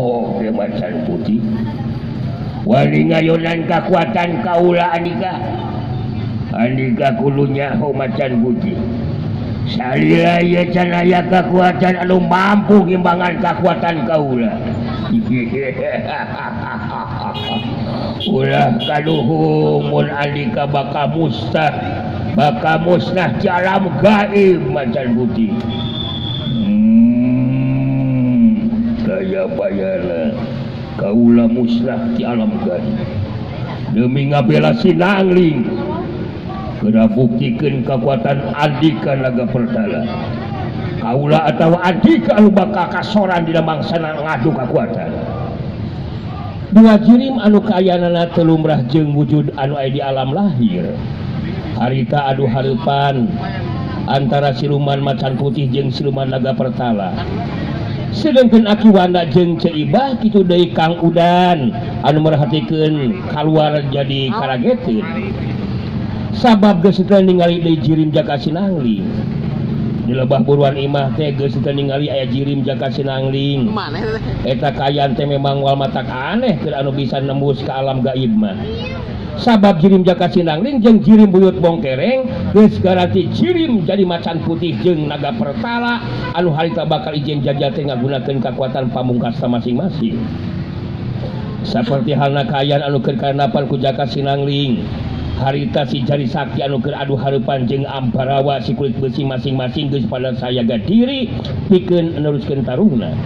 oh ke macan putih wali ngayonan kekuatan kaula andika kulunya ho macan putih salila ieu can aya kekuatan anu mampu ngimbangan kekuatan kaula ulah kaluhung mun andika bakal musnah di alam gaib macan putih kaya bayana kaula musnah di alam gaib demi ngabela si Nangling kena buktikeun kekuatan Andika Naga Pertala kaula atawa Andika anu bakal kasoran dina mangsana ngadu kekuatan dua jirim anu kayanana teu lumrah jeung wujud anu aya di alam lahir harita adu hareupan antara siluman macan putih jeung siluman Naga Pertala sedangkan akiwanda jeung ceibah kitu deui Kang Udan anu merhatikeun kaluar jadi karageteun sabab geus teu ningali deui jirim Jaka Sinangling di lebah buruan imah teh geus teu ningali aya jirim Jaka Sinangling eta kayan teh memang wal matak aneh keur anu bisa nembus ka alam gaib mah sabab jirim Jaka Sinangling jeung jirim Buyut Bongkereng geus garanti jirim jadi macan putih jeung Naga Pertala anu harita bakal ijen jajah teh ngagunakeun kekuatan pamungkasna masing-masing saperti halna kayan anu keur kahandapan ku Jaka Sinangling harita si Jari Sakti anu keur adu hareupan jeung Ambarawa si kulit besi masing-masing geus pada sayaga diri pikeun neruskeun tarungna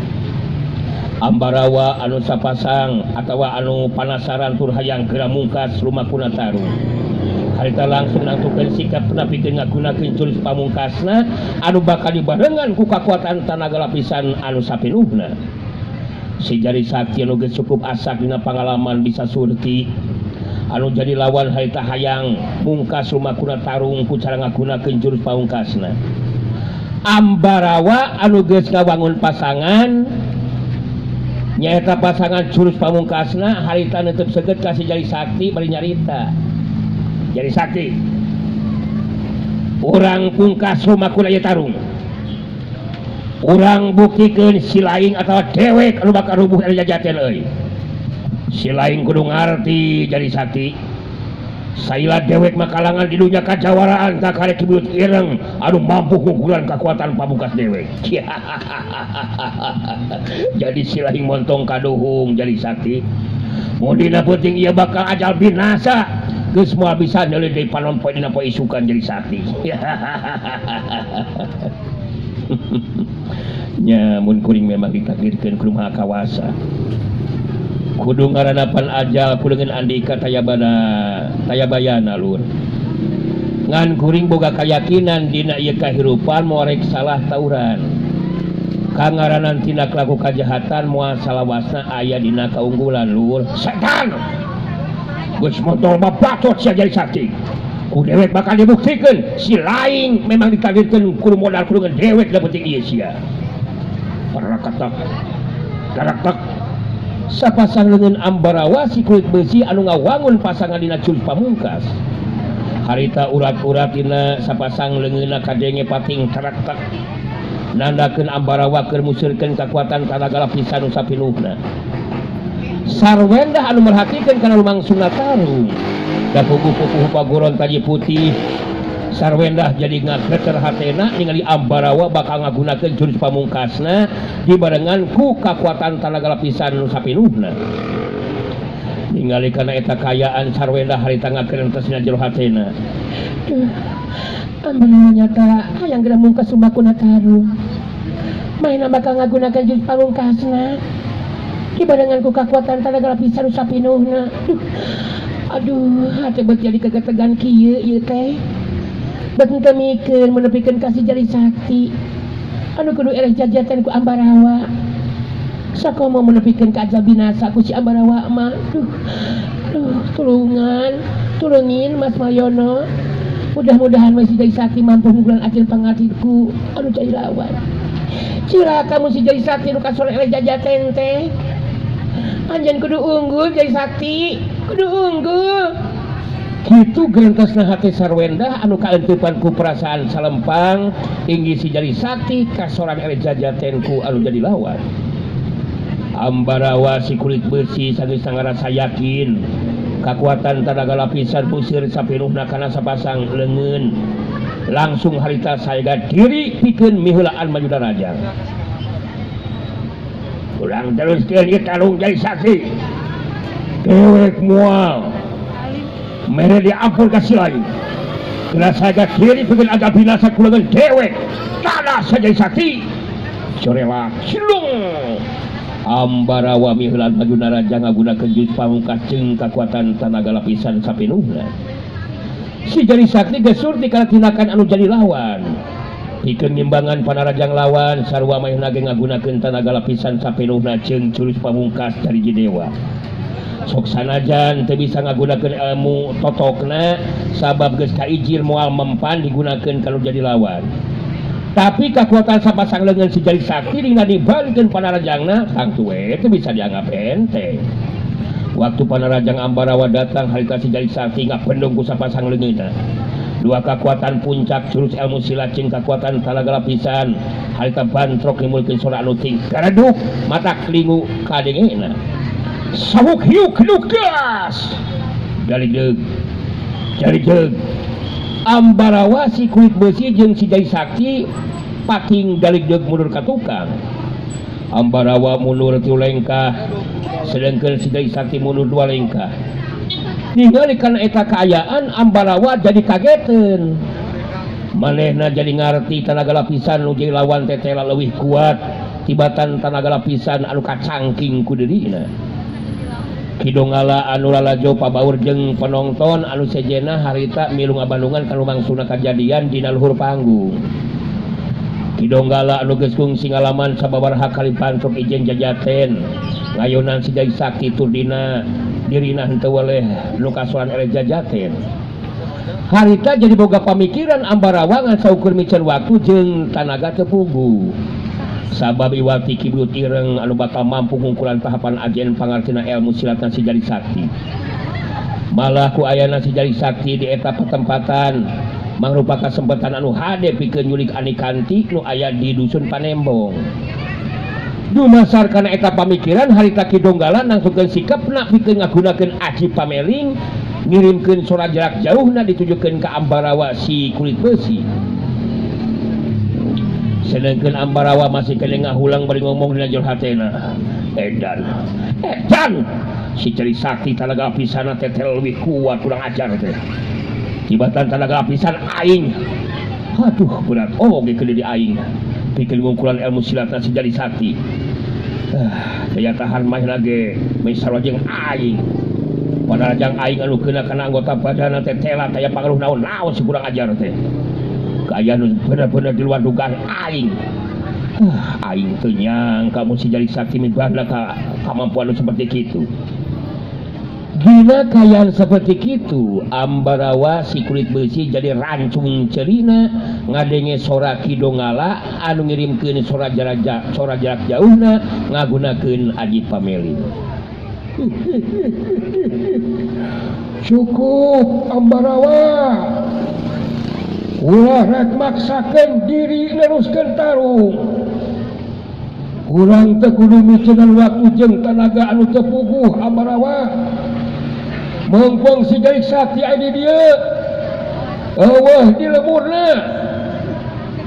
Ambarawa anu sapasang atawa anu panasaran tur hayang geura mungkas lumakuna tarung harita langsung nangtukeun sikap napikeun ngagunakeun jurus pamungkasna anu bakal dibarengan ku kakuatan tanaga lapisan anu sapinuhna si Jari Sakti anu geus cukup asak dina pangalaman bisa surti anu jadi lawan harita hayang mungkas lumakuna tarung ku cara ngagunakeun jurus pamungkasna Ambarawa anu geus ngawangun pasangan nyaeta pasangan jurus pamungkasna harita neuteub seugeut ka si Jari Sakti bari nyarita Jari Sakti urang pungkas lumakuna ieu tarung urang buktikeun si laing atawa dewek anu bakal rubuh anu jajaten euy si laing kudu ngarti Jari Sakti saila dewek makalangan di dunia kajawaraan tak karek Buyut Ireng anu mampu ngukuran kekuatan pamungkas dewek jadi si laing montong kaduhung Jari Sakti mudina penting ia bakal ajal binasa geus moal bisa neuleun deui panon poe dina poe isukan Jari Sakti nya mun kuring memang ditakdirkeun ku Maha Kawasa kudu ngaranapan ajal kulengan Andika tayabayana lur ngan kuring boga keyakinan dina ieu kahirupan moal rek salah tauran kangaranan tindak laku kajahatan moal salawasna aya dina kaunggulan lur setan geus montol babacot sia Jari Sakti ku dewek bakal dibuktikeun si laing memang ditakdirkeun kudu modal kulengan dewek da penting ieu sia parakatak daraktak sapasang leungeun Ambarawa si kulit besi anu ngawangun pasangan dina jurus pamungkas harita urat-urat dina sapasang leungeunna kadenge pating taraktak nandakeun Ambarawa keur musirkeun kakuatan tanaga lapisan nu sapinuhna sarwendah anu merhatikeun kana lumangsungna tarung da puguh-puguh pagoron taji putih sarwendah jadi ngageter hatena ningali Ambarawa bakal ngagunakeun jurus pamungkasna dibarengan ku kakuatan tanaga lapisan nu sapinuhna ningali kana eta kayaan sarwendah harita ngagerentasna jero hatena Ambarawa nyata hayang geura mungkas lumakuna tarung maina bakal ngagunakeun jurus pamungkasna dibarengan ku kakuatan tanaga lapisan nu sapinuhna aduh hate beut jadi kegetegan kieu ieu teh betul mikir menepikeun kasih Jari Sakti anu kudu eleh jajaten ku Ambarawa sakomo menepikeun ka ajal binasa ku si Ambarawa mah tulungin Mas Mayono mudah-mudahan masih Jari Sakti mampu ngunggulan ajal pangatitku anu cai lawan cilaka mu si Jari Sakti nu kasore eleh jajaten teh anjeun kudu unggul Jari Sakti kudu unggul kitu gerentasna hati sarwendah anu kaentupan ku perasaan salempang inggi si Jari Sakti kasoran ele jajaten ku anu jadi lawan Ambarawa si kulit besi sageus ngarasa yakin kakuatan tenaga lapisan pusir sapinuhna kana sapasang leungeun. Langsung harita saega diri pikeun miheulaan maju darajang. Urang teruskeun ieu talung jadi saksi. Dewek moal. Mere diampun ka si lain. Kena saega diri pikeun agak binasa kuleungeun dewek. Tanah saja saksi. Corela cilung. Ambarawa miheulaan maju darajang ngagunakeun jurus pamungkas jeung kakuatan tenaga lapisan sapinuhna. Si jadi sakti gesur di tindakan anu jadi lawan pikeun ngimbangan panarajang lawan sarua maehna ge ngagunakeun tenaga lapisan sapenuhna jeung jurus pamungkas dari jidewa. Sok sanajan teu bisa ngagunakeun ilmu totokna sabab geus kaijir moal mempan digunakeun kalau jadi lawan. Tapi kekuatan sapasang leungeun si jadi sakti dina dibalikeun panarajangna tangtu we teu bisa dianggap enteng. Waktu panarajang Ambarawa datang harita si jadi sakti ngapendung ku sapasang leungeunna. Dua kekuatan puncak jurus ilmu silat jeung kekuatan tenaga lapisan harita bantrok nimulkeun sora anu ting garaduk mata klingu kadengena. Sabuk hiu keduk gas. Dari deug Ambarawa si kulit besi jeung si jadi sakti pating dari deug mundur ka tukang. Ambarawa mundur ti lengkah sedangkan si Dai Sakti mundur 2 lengkah. Ningali kana eta kaayaan Ambarawa jadi kageteun. Manehna jadi ngarti tenaga lapisan nu jadi lawan tetela leuwih kuat tibatan tenaga lapisan anu kacangking ku deurina. Kidongala anu lalajo pabaur jeung penonton anu sejena harita milu ngabandungan kana mangsuna kajadian dina luhur panggung. Kidonggala anu geus kungsi ngalaman sababaraha kali pantrok ijen jajaten ngayonan si Dai Sakti tur dina dirina henteu weleh nu kasoan eleh jajaten. Harita jadi boga pamikiran Ambarawa ngan saukur miceun waktu jeung tanaga teu pugu. Sabab iwati kibut ireng anu bakal mampu ngungkulan tahapan ajen pangartina ilmu silatna si Dai Sakti. Malah ku ayana si Dai Sakti di eta pertempatan mangrupa kesempatan anu hade pikeun nyulik anikanti nu aya di dusun Panembong. Dumasar kana eta pamikiran harita Kidonggala nangsungkeun sikapna pikeun ngagunakeun aji pameling ngirimkeun sora jarak jauhna ditujukeun ka Ambarawa si kulit besi. Sedangkeun Ambarawa masih kene ngahulang bari ngomong dina jero hatena. Edan si Jadi Sakti tenaga lapisanna teh leuwih kuat urang ajar teh. Tibatan tenaga lapisan aing. Aduh berat oge keuli di aing. Pikeun ngungkulan ilmu silatna si Jadi Sakti. Daya tahan mah lage misal jeung aing. Panarajang aing anu keuna kana anggota badanna teh tela taya pangaruh naon-naon si kurang ajar teh. Kaayaan bener-bener di luar dugaan aing. Aing teu nyangka mun si Jadi Sakti mibahna ka kamampuan seperti kitu. Gila kayaan seperti itu Ambarawa si kulit besi jadi rancung cerina ngadenge sora Kidonggala anu ngirimkeun sora jarak jauhna ngagunakeun aji pameling. Cukup Ambarawa, ulah rek maksakeun diri neruskeun tarung. Urang teu kudu miceungan waktu jeung tenaga anu teu puguh Ambarawa. Mumpung si Dai Sakti aya di dieu eueuh di lemurna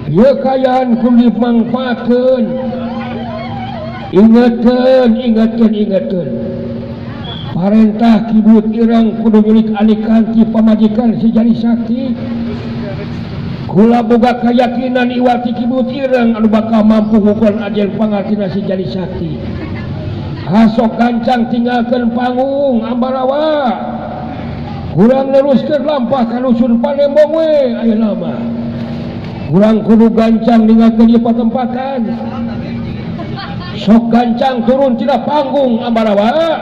ieu kayaan kudu dimangpaatkeun. Ingatkeun parentah kibut irang kudu nyulik anikanti pamajikan si Jadi Sakti. Kula boga kayakinan iwati kibut irang anu bakal mampu ngukur ajen pangartina si Jadi Sakti. Hasok gancang tinggalkeun panggung Ambarawa. Kurang neruskeun lampah ka dusun Panembong we ayeuna mah. Kurang kudu gancang ninggalkeun ieu patempatan. Sok gancang turun tina panggung Ambarawa.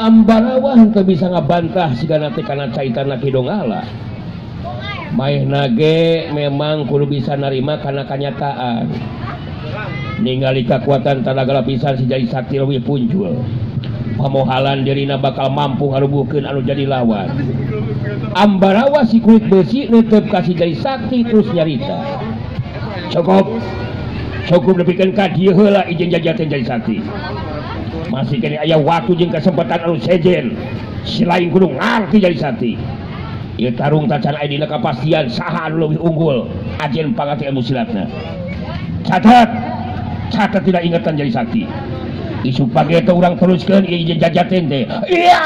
Ambarawa henteu bisa ngabantah sigana teh kana caitanna Kidonggala. Maehna ge memang kudu bisa narima kana kanyataan. Ningali kekuatan tenaga lapisan si Jadi Sakti leuwih punjul. Pamohalan dirina bakal mampu ngarubuhkeun anu jadi lawan. Ambarawa si kulit besi neuteup ka si Jadi Sakti terus nyarita. Cukup. cukup lebihkan ka dieu heula izin jajaten jadi sakti masih kene aya waktu jeung kesempatan anu sejen selain kudu ngarti jadi sakti ieu tarung tacan aya dina kapastian saha anu leuwih unggul ajen pangarti ilmu silatna catat tidak ingatan jadi sakti isu pagi itu orang teruskeun ieu izin jajaten teh iya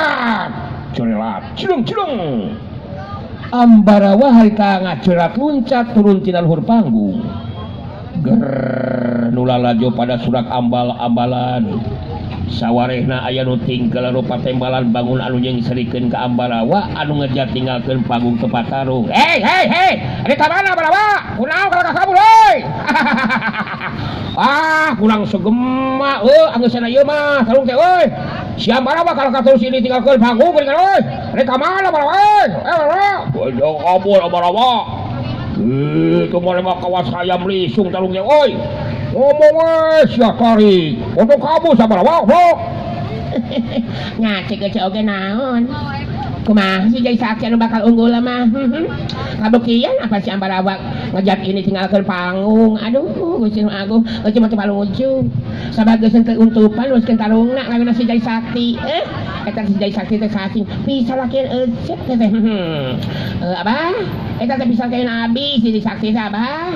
corelat cilung Ambarawa harita ngacerat luncat turun tina luhur panggung ger nulalajo pada surak ambal-ambalan sawarehna aya nu tinggal rupa tembalan bangun anu jeung serikeun ka Ambarawa anu ngejat tinggalkeun panggung tempat tarung hei ari ka mana Ambarawa kunaon kalau ka kabur heuy kurang segema anggeusna ieu mah tarung teh euy si Ambarawa kalau ka terus ini tinggalkeun panggung geuning euy ari ka mana Ambarawa Ambarawa bodoh kabur Ambarawa itu mulai kawas hayam lisung tarung teh euy ngomong sia kari untuk kamu sabar bro ngacek aja oge naon kumaha sih jadi sakti anu bakal unggul mah kabuktian apa si Ambarawa ngajak ini tinggalkeun panggung aduh Gusti Nu Agung cuma teu paluju sabageus teu untupan wes tarungna ngawina si jadi sakti eta si jadi sakti teh cacing bisa lakeun ecet teh abah eta teh bisa lakeun abi si jadi sakti teh abah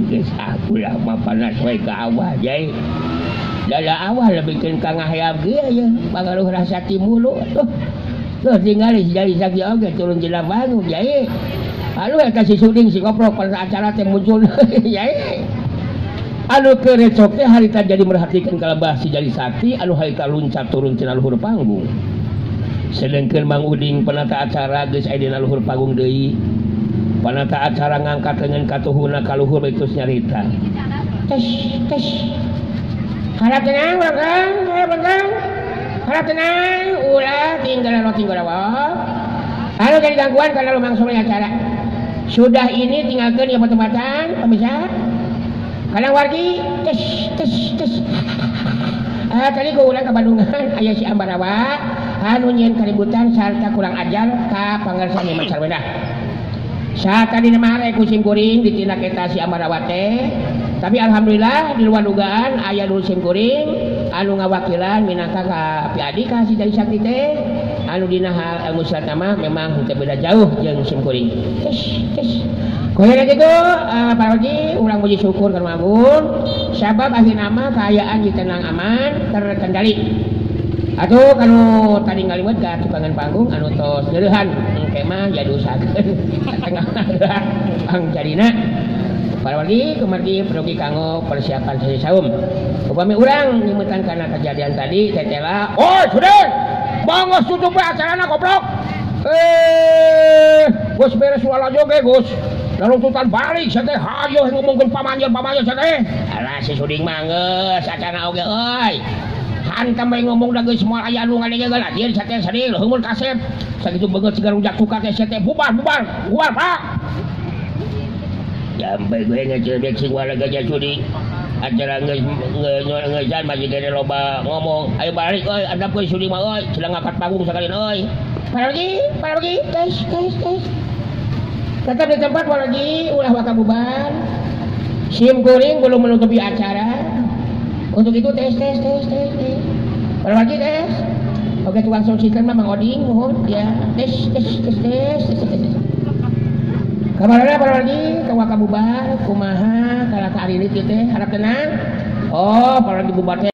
geus aku lah mah panas we ka awah jai dala awal lebihkeun ka ngahayam ge ya pangaruh rasa timulu tuh tinggal jadi sakti oge turun dina panggung jai anu eta si Suding si goblok pada acara teh muncul jai anu kerecok teh harita jadi merhatikan kalebah si jadi sakti anu harita luncat turun tina luhur panggung sedengkeun Mang Uding penata acara geus aya dina luhur panggung deui penata acara ngangkat dengan katuhuna ka luhur betus nyarita tes harap tenang harap tenang ulah tinggal awak anu jadi gangguan karena lumangsung acara sudah ini tinggalkan ya tempatan pemirsa kadang wargi tes tadi gue ulang ke Bandungan ayah si Ambarawa anu nyen keributan sarta kurang ajar ka pangarsa Nyiman Sarwendah saat tadi nama ku simkuring ditindak eta si Ambarawa teh tapi alhamdulillah di luar dugaan aya dulu simkuring anu ngawakilan minangka ka piadi ka si jadi sakti teh anu dina hal ilmu silat mah memang teu beda jauh jeung simkuring tes koyo lagi go parogi urang puji syukur ka Agung sabab akhirna mah kaayaan di tenang aman terkendali atuh kanu tadi ngaliwat ka tukangan panggung anu tos deureuhan engke mah jadi usahakeun tengah ang jadina para wargi kemargi perogi kanggo persiapan sesi saum upami urang nyimeutan kana kejadian tadi tetela sudah bangos tutup acarana goblok Gus beres wala joge Gus naruntutan balik sateh hayo ngomongkeun pamanjer sateh alah si Suding mah geus acarana oge euy hantam bae ngomong da geus moal aya anu ngadenge geula dieu sateh sadil heumeul kasep sakitu beungeut siga rujak tukar teh sateh bubar Pak sampai gue ngecebek sing warga Suding acara ngejan masih gede loba ngomong ayo balik euy adap euy Suding mah euy sedang ngangkat panggung sakalian euy paragi tes tetap di tempat paragi ulah waka bubar simkuring belum menutupi acara untuk itu tes paragi tes oke tukang sound system mah Mang Oding mohon ya tes kabarana para wargi kawaka bubar kumaha kalaka ari ini teh harap tenang para wargi bubar teh